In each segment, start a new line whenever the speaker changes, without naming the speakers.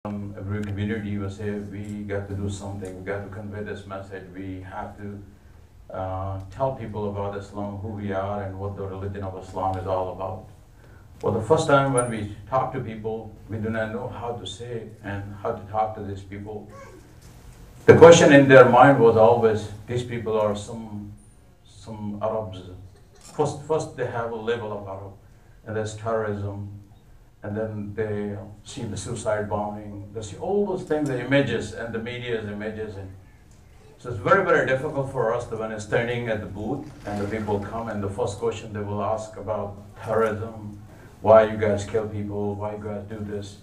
Every community will say, we got to do something, we got to convey this message, we have to tell people about Islam, who we are and what the religion of Islam is all about. Well, the first time when we talk to people, we do not know how to say and how to talk to these people. The question in their mind was always, these people are some Arabs. First they have a label of Arab, and there's terrorism, and then they see the suicide bombing, they see all those things, the images, and the media's images. And so it's very, very difficult for us to, when it's standing at the booth, and the people come, and the first question they will ask about terrorism, why you guys kill people, why you guys do this.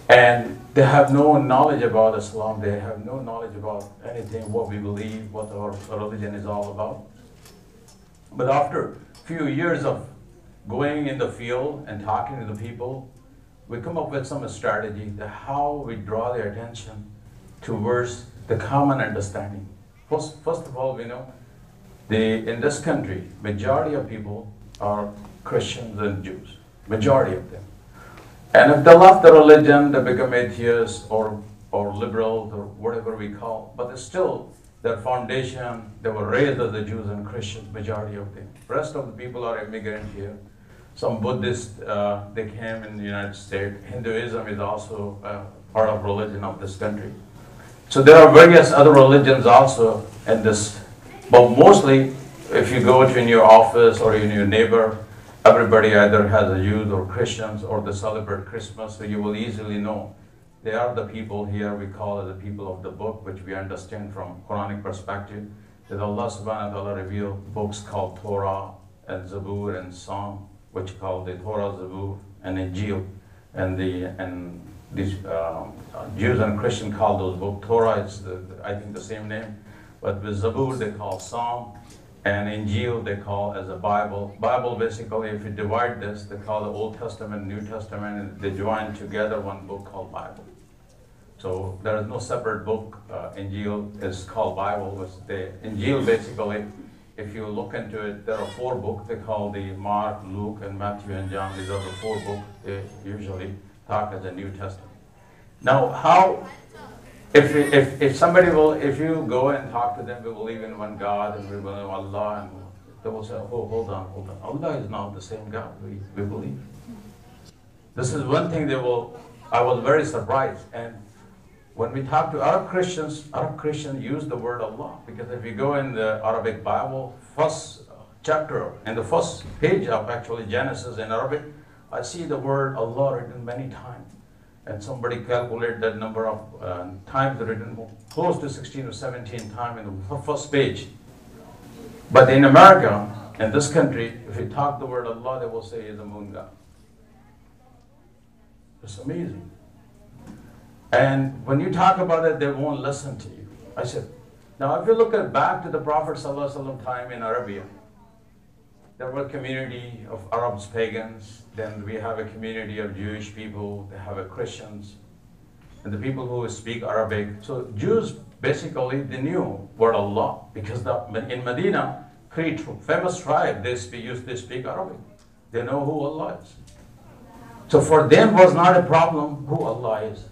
And they have no knowledge about Islam, they have no knowledge about anything, what we believe, what our religion is all about. But after a few years of going in the field and talking to the people, we come up with some strategy to how we draw their attention towards the common understanding. First of all, we know in this country, majority of people are Christians and Jews, majority of them. And if they left the religion, they become atheists or liberals or whatever we call, but it's still their foundation, they were raised as the Jews and Christians, majority of them. Rest of the people are immigrant here. Some Buddhists, they came in the United States. Hinduism is also part of religion of this country. So there are various other religions also in this, but mostly if you go to in your office or in your neighbor, everybody either has a Jews or Christians or they celebrate Christmas, so you will easily know. They are the people here, we call it the people of the book, which we understand from Quranic perspective, that Allah subhanahu wa ta'ala revealed books called Torah and Zabur and Psalm, which called the Torah, Zabur, and Injil. And these Jews and Christians call those books. Torah is, I think, the same name. But with Zabur, they call Psalm. And Injil, they call as a Bible. Bible, basically, if you divide this, they call the Old Testament, New Testament, and they join together one book called Bible. So there is no separate book. Injil is called Bible. The Injil, basically, if you look into it, there are 4 books. They call the Mark, Luke, and Matthew and John. These are the 4 books they usually talk as the New Testament. Now, how, if somebody will, if you go and talk to them, we believe in one God and we believe in Allah, and they will say, oh, hold on. Allah is not the same God we believe. This is one thing I was very surprised. And when we talk to Arab Christians use the word Allah, because if you go in the Arabic Bible, first chapter, and the first page of actually Genesis in Arabic, I see the word Allah written many times. And somebody calculated that number of times written, close to 16 or 17 times in the first page. But in America, in this country, if you talk the word Allah, they will say is a moon god. It's amazing. And when you talk about it, they won't listen to you. I said, now if you look back to the Prophet ﷺ time in Arabia, there were a community of Arabs, pagans, then we have a community of Jewish people, they have a Christians, and the people who speak Arabic. So Jews, basically, they knew word Allah, because in Medina, 3 famous tribes, they speak Arabic. They know who Allah is. So for them was not a problem who Allah is.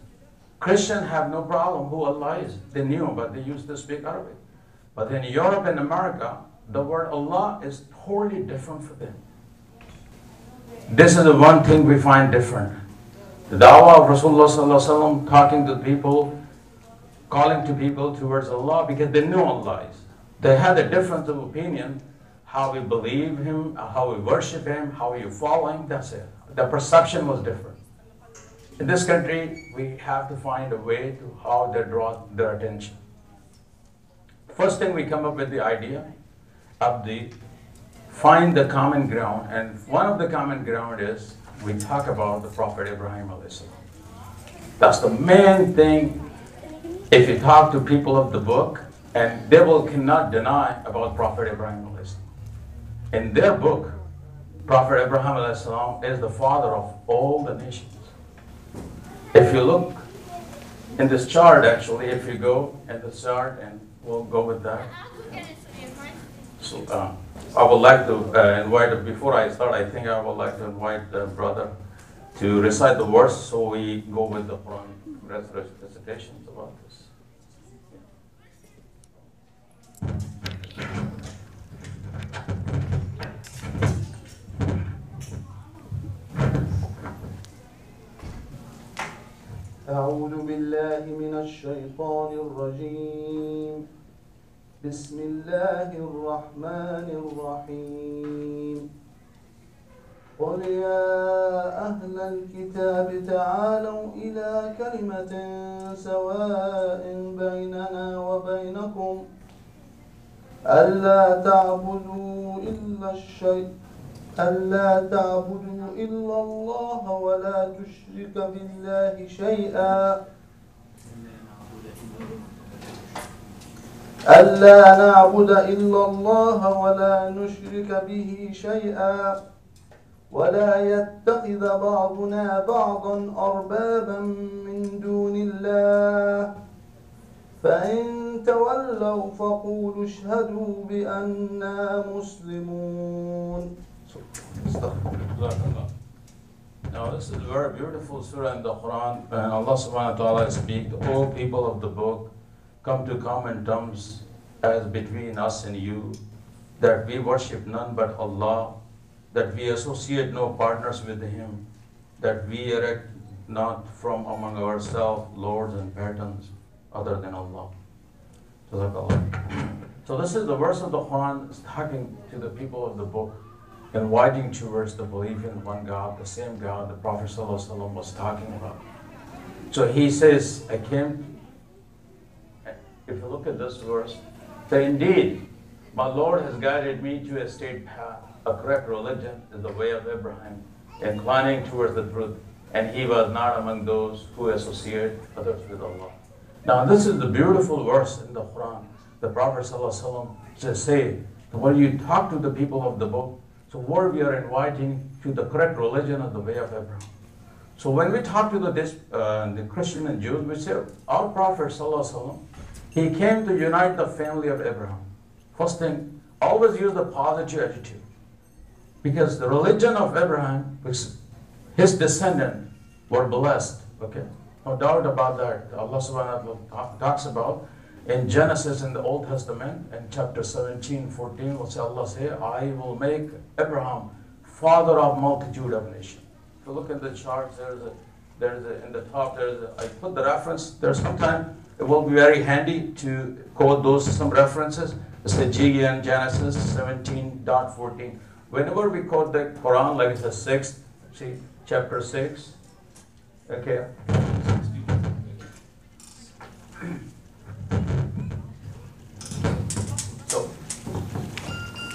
Christians have no problem who Allah is. They knew, but they used to speak Arabic. But in Europe and America, the word Allah is totally different for them. This is the one thing we find different. The dawah of Rasulullah sallallahu alaihi wasallam, talking to people, calling to people towards Allah, because they knew Allah is. They had a difference of opinion, how we believe Him, how we worship Him, how we follow Him, that's it. The perception was different. In this country, we have to find a way to how they draw their attention. First thing, we come up with the idea of find the common ground, and one of the common ground is we talk about the Prophet Ibrahim alayhi salam. That's the main thing. If you talk to people of the book, and they cannot deny about Prophet Ibrahim alayhi salam. In their book, Prophet Ibrahim alayhi salam is the father of all the nations. If you look in this chart, actually, if you go in the chart, and we'll go with that. So I would like to invite, before I start, I would like to invite the brother to recite the verse, so we go with the Quran recitations about this.
أعوذ بالله من الشيطان الرجيم. بسم الله الرحمن الرحيم. قل يا أهل الكتاب تعالوا إلى كلمة سواء بيننا وبينكم ألا تعبدوا إلا الله ولا تشرك بالله شيئا ألا نعبد إلا الله ولا نشرك به شيئا ولا يتخذ بعضنا بعضا أربابا من دون الله فإن تولوا فقولوا اشهدوا بأننا مسلمون.
Now this is a very beautiful surah in the Quran, and Allah subhanahu wa ta'ala speaks, "O people of the book, come to common terms as between us and you, that we worship none but Allah, that we associate no partners with Him, that we erect not from among ourselves lords and patterns other than Allah." So this is the verse of the Quran talking to the people of the book, inviting towards the belief in one God, the same God the Prophet ﷺ was talking about. So he says, I came, if you look at this verse, that indeed, my Lord has guided me to a straight path, a correct religion is the way of Abraham, inclining towards the truth, and he was not among those who associate others with Allah. Now this is the beautiful verse in the Quran. The Prophet ﷺ says, when you talk to the people of the book, so where we are inviting to the correct religion of the way of Abraham. So when we talk to the Christian and Jews, we say, our Prophet ﷺ, he came to unite the family of Abraham. First thing, always use the positive attitude. Because the religion of Abraham, his descendants were blessed. Okay, no doubt about that. Allah subhanahu wa ta'ala talks about in Genesis in the Old Testament, in chapter 17, 14, Allah say, I will make Abraham father of multitude of nations. If you look at the charts, in the top, I put the reference. There's sometimes it will be very handy to quote some references. It's the GN Genesis 17.14. Whenever we quote the Quran, like it's the 6th, see, chapter 6, okay.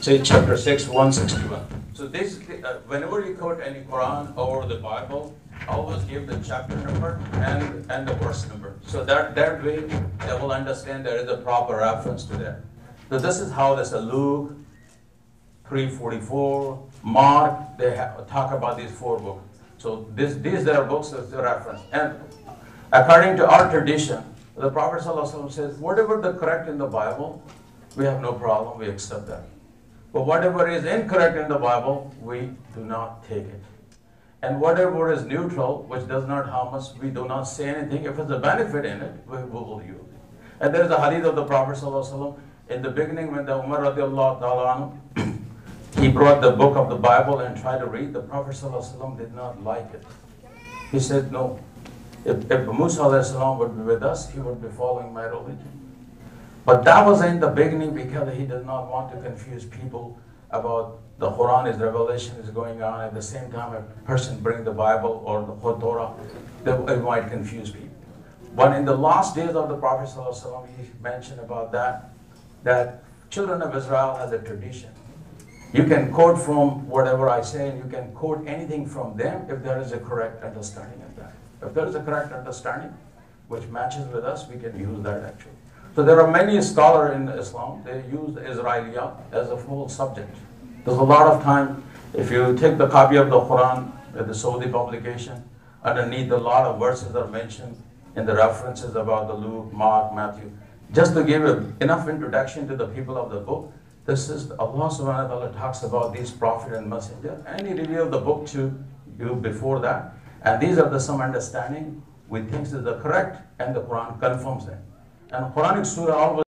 Say chapter 6, 161. So this, whenever you quote any Quran or the Bible, always give the chapter number and the verse number. So that way they will understand there is a proper reference to that. So this is how this Luke 3:44, Mark, they talk about these 4 books. So these are books as the reference. And according to our tradition, the Prophet ﷺ says, whatever the correct in the Bible, we have no problem, we accept that. But whatever is incorrect in the Bible, we do not take it. And whatever is neutral, which does not harm us, we do not say anything. If there's a benefit in it, we will use it. And there is a hadith of the Prophet ﷺ in the beginning when the Umar radiallahu ta'ala anhu, he brought the book of the Bible and tried to read. The Prophet ﷺ did not like it. He said, no. If Musa ﷺ would be with us, he would be following my religion. But that was in the beginning because he did not want to confuse people about the Quran is revelation is going on. At the same time, a person bring the Bible or the Torah, it might confuse people. But in the last days of the Prophet ﷺ, he mentioned about that children of Israel has a tradition. You can quote from whatever I say, and you can quote anything from them if there is a correct understanding of that. If there is a correct understanding which matches with us, we can use that actually. So there are many scholars in Islam, they use the Israeliyat as a full subject. There's a lot of time, if you take the copy of the Quran, the Saudi publication, underneath a lot of verses are mentioned in the references about the Luke, Mark, Matthew. Just to give enough introduction to the people of the book, this is Allah subhanahu wa ta'ala talks about these prophet and messenger, and he revealed the book to you before that. And these are some understanding we think is the correct, and the Quran confirms them. And Quranic surah always